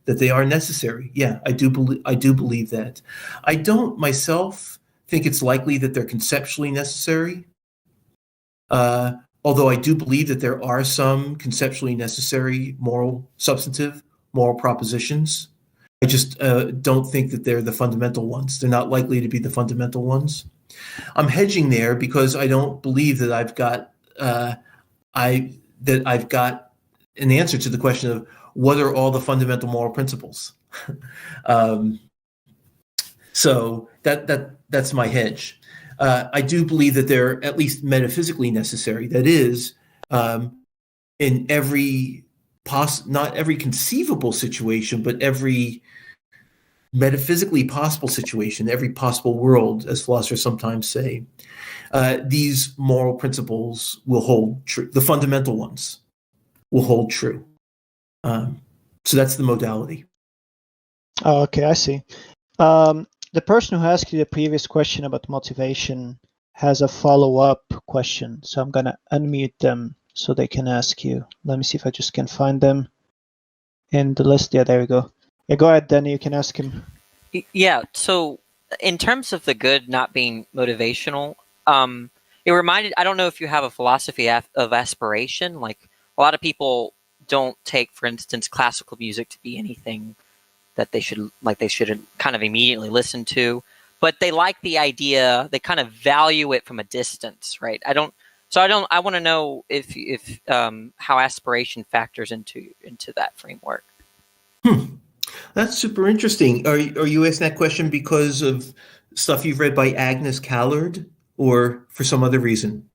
that they are necessary. Yeah, I do believe that. I don't myself think it's likely that they're conceptually necessary. Although I do believe that there are some conceptually necessary substantive moral propositions. I just don't think that they're the fundamental ones. They're not likely to be the fundamental ones. I'm hedging there because I don't believe that I've got an answer to the question of what are all the fundamental moral principles. So that's my hedge. I do believe that they're at least metaphysically necessary. That is, in every not every conceivable situation, but every metaphysically possible situation, every possible world, as philosophers sometimes say, these moral principles will hold true. The fundamental ones will hold true. So that's the modality. Oh, okay, I see. The person who asked you the previous question about motivation has a follow-up question, so I'm going to unmute them so they can ask you. Let me see if I just can find them in the list. Yeah, there we go. Yeah, go ahead, Danny. You can ask him. Yeah, so in terms of the good not being motivational, it reminded, I don't know if you have a philosophy of aspiration. Like, a lot of people don't take, for instance, classical music to be anything that they should kind of immediately listen to, but they like the idea, they kind of value it from a distance, right? I want to know if how aspiration factors into that framework. That's super interesting. Are you asking that question because of stuff you've read by Agnes Callard, or for some other reason?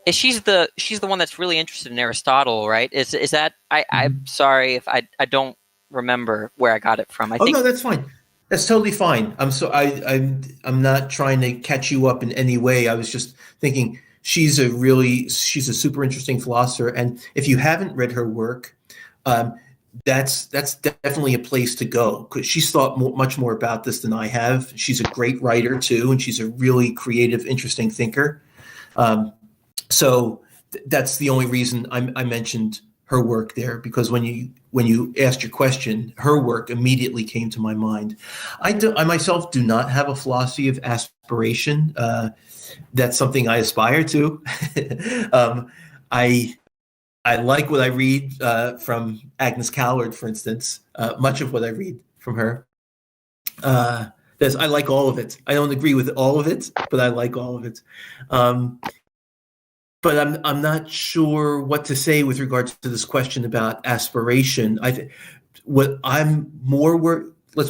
She's the one that's really interested in Aristotle, right? Is that I'm sorry if I don't remember where I got it from. I think. No, that's fine. That's totally fine. I'm not trying to catch you up in any way. I was just thinking she's a super interesting philosopher, and if you haven't read her work, that's definitely a place to go, because she's thought much more about this than I have. She's a great writer too, and she's a really creative, interesting thinker. So that's the only reason I mentioned her work there, because when you asked your question, her work immediately came to my mind. I myself do not have a philosophy of aspiration. That's something I aspire to. I like what I read from Agnes Callard, for instance. Much of what I read from her. I like all of it. I don't agree with all of it, but I like all of it. But I'm not sure what to say with regards to this question about aspiration. Let's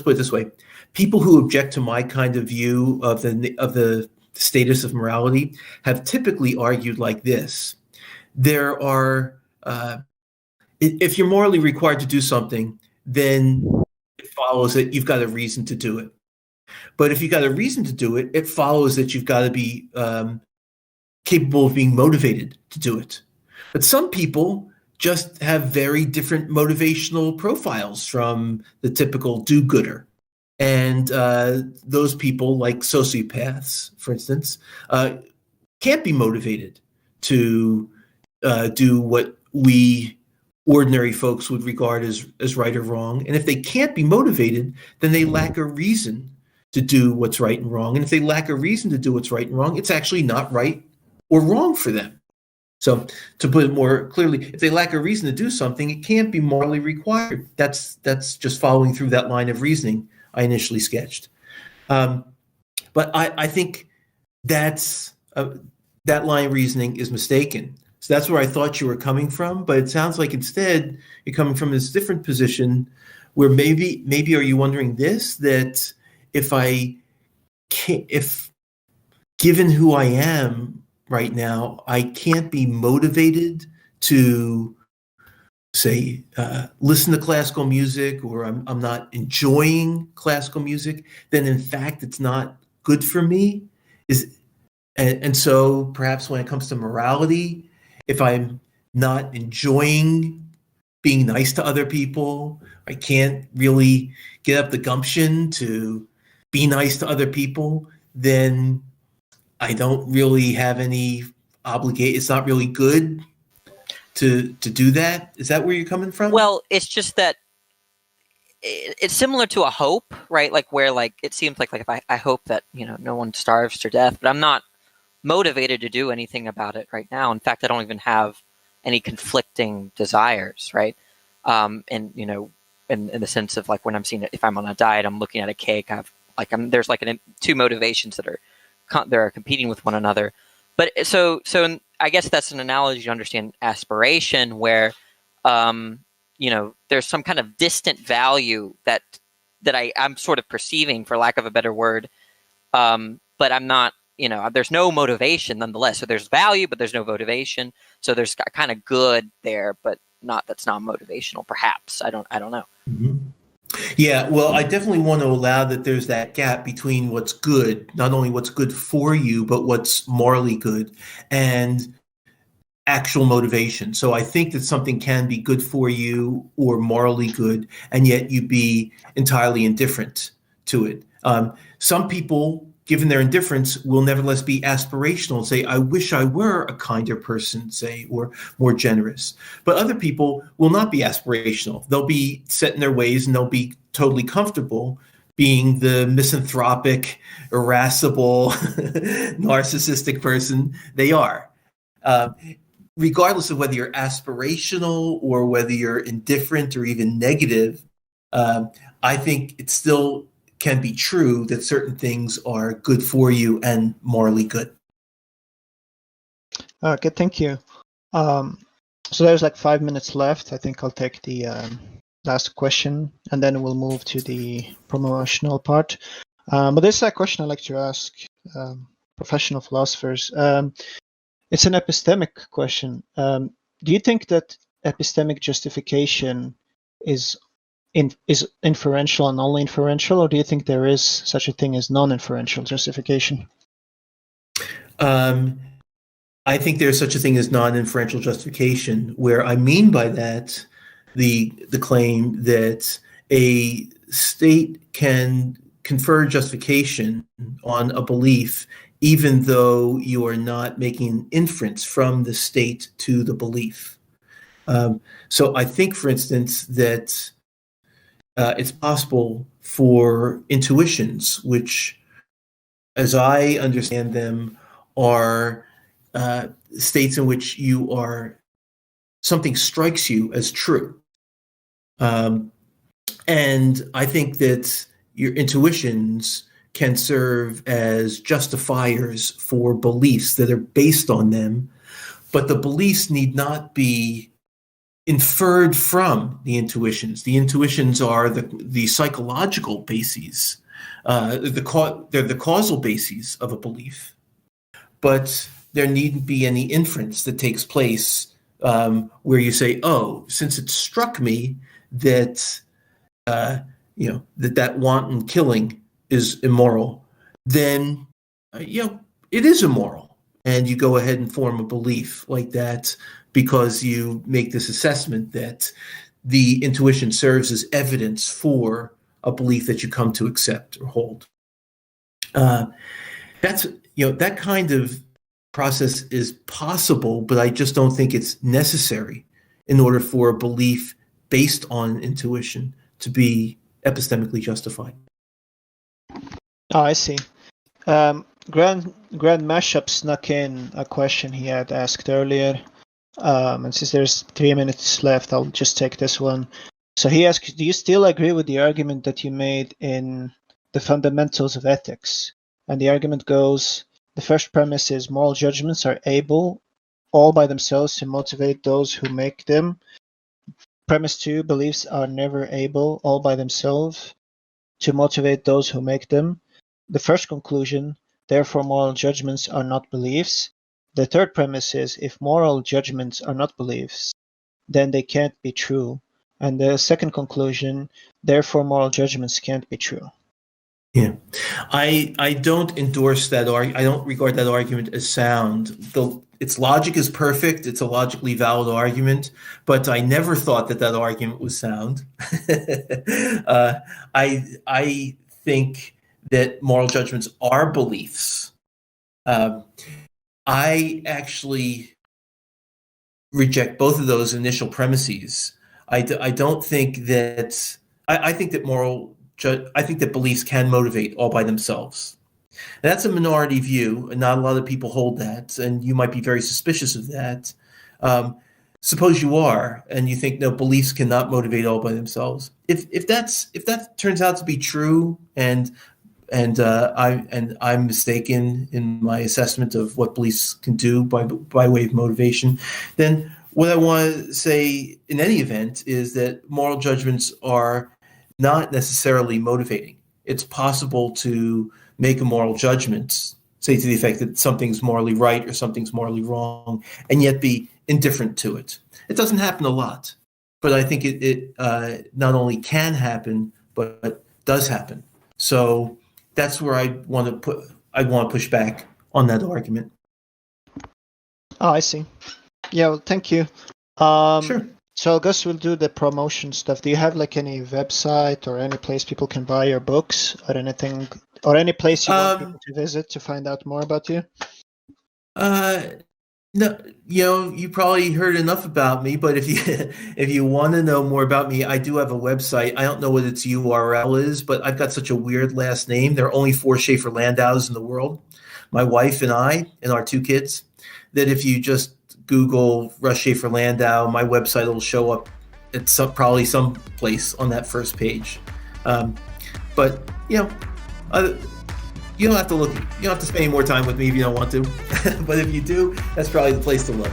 put it this way: people who object to my kind of view of the status of morality have typically argued like this: there are, if you're morally required to do something, then it follows that you've got a reason to do it. But if you've got a reason to do it, it follows that you've got to be capable of being motivated to do it. But some people just have very different motivational profiles from the typical do-gooder. And those people, like sociopaths, for instance, can't be motivated to do what we ordinary folks would regard as right or wrong. And if they can't be motivated, then they lack a reason to do what's right and wrong. And if they lack a reason to do what's right and wrong, it's actually not right or wrong for them. So to put it more clearly, if they lack a reason to do something, it can't be morally required. That's just following through that line of reasoning I initially sketched. But I think that line of reasoning is mistaken. So that's where I thought you were coming from, but it sounds like instead you're coming from this different position where maybe are you wondering this, that if given who I am right now, I can't be motivated to, say, listen to classical music, or I'm not enjoying classical music, then in fact it's not good for me. And so perhaps when it comes to morality, if I'm not enjoying being nice to other people, I can't really get up the gumption to be nice to other people, then I don't really have any obligation. It's not really good to do that. Is that where you're coming from? Well, it's just that it's similar to a hope, right? Like where, like, it seems like if I hope that, no one starves to death, but I'm not motivated to do anything about it right now. In fact, I don't even have any conflicting desires, right? And in the sense of, like, when I'm seeing it, if I'm on a diet, I'm looking at a cake. There's two motivations that are competing with one another. But so I guess that's an analogy to understand aspiration, where there's some kind of distant value that I'm sort of perceiving, for lack of a better word, but I'm not. There's no motivation nonetheless. So there's value, but there's no motivation. So there's kind of good there, but that's not motivational. Perhaps I don't know. Mm-hmm. Yeah, well, I definitely want to allow that there's that gap between what's good, not only what's good for you, but what's morally good, and actual motivation. So I think that something can be good for you or morally good, and yet you be entirely indifferent to it. Some people, given their indifference, will nevertheless be aspirational and say, I wish I were a kinder person, say, or more generous. But other people will not be aspirational. They'll be set in their ways, and they'll be totally comfortable being the misanthropic, irascible, narcissistic person they are. Regardless of whether you're aspirational or whether you're indifferent or even negative, I think it still can be true that certain things are good for you and morally good. Okay, thank you. So there's like 5 minutes left. I think I'll take the last question, and then we'll move to the promotional part. But this is a question I like to ask professional philosophers. It's an epistemic question. Do you think that epistemic justification is inferential and only inferential, or do you think there is such a thing as non-inferential justification? I think there's such a thing as non-inferential justification, where I mean by that the claim that a state can confer justification on a belief even though you are not making an inference from the state to the belief. So I think, for instance, that it's possible for intuitions, which, as I understand them, are states in which something strikes you as true. And I think that your intuitions can serve as justifiers for beliefs that are based on them, but the beliefs need not be inferred from the intuitions. The intuitions are the psychological bases. They're the causal bases of a belief, but there needn't be any inference that takes place where you say, "Oh, since it struck me that that wanton killing is immoral, then it is immoral," and you go ahead and form a belief like that because you make this assessment that the intuition serves as evidence for a belief that you come to accept or hold. That kind of process is possible, but I just don't think it's necessary in order for a belief based on intuition to be epistemically justified. Oh, I see. Grand Mashup snuck in a question he had asked earlier. And since there's 3 minutes left, I'll just take this one. So he asked, do you still agree with the argument that you made in The Fundamentals of Ethics? And the argument goes, the first premise is moral judgments are able, all by themselves, to motivate those who make them. Premise 2, beliefs are never able, all by themselves, to motivate those who make them. The first conclusion, therefore moral judgments are not beliefs. The third premise is, if moral judgments are not beliefs, then they can't be true. And the second conclusion, therefore moral judgments can't be true. Yeah, I don't endorse that argument. I don't regard that argument as sound. Its logic is perfect. It's a logically valid argument, but I never thought that argument was sound. I think that moral judgments are beliefs. I actually reject both of those initial premises. I don't think that. I think that beliefs can motivate all by themselves. And that's a minority view, and not a lot of people hold that, and you might be very suspicious of that. Suppose you are, and you think, no, beliefs cannot motivate all by themselves. If that turns out to be true, and I'm mistaken in my assessment of what beliefs can do by way of motivation, then what I want to say in any event is that moral judgments are not necessarily motivating. It's possible to make a moral judgment, say to the effect that something's morally right or something's morally wrong, and yet be indifferent to it. It doesn't happen a lot, but I think it not only can happen, but does happen. So that's where I want to push back on that argument. Oh, I see. Yeah, well, thank you. Sure. So I guess we'll do the promotion stuff. Do you have like any website or any place people can buy your books or anything, or any place you want people to visit to find out more about you? No, you probably heard enough about me, but if you want to know more about me, I do have a website. I don't know what its URL is, but I've got such a weird last name. There are only 4 Shafer-Landaus in the world, my wife and I and our 2 kids, that if you just Google Russ Shafer-Landau, my website will show up at probably some place on that first page. But you don't have to look. You don't have to spend any more time with me if you don't want to. But if you do, that's probably the place to look.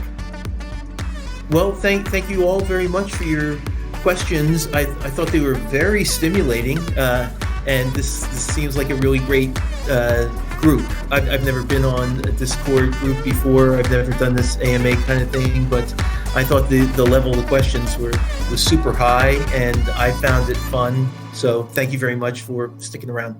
Well, thank you all very much for your questions. I thought they were very stimulating, and this seems like a really great group. I've never been on a Discord group before. I've never done this AMA kind of thing, but I thought the level of the questions was super high, and I found it fun. So thank you very much for sticking around.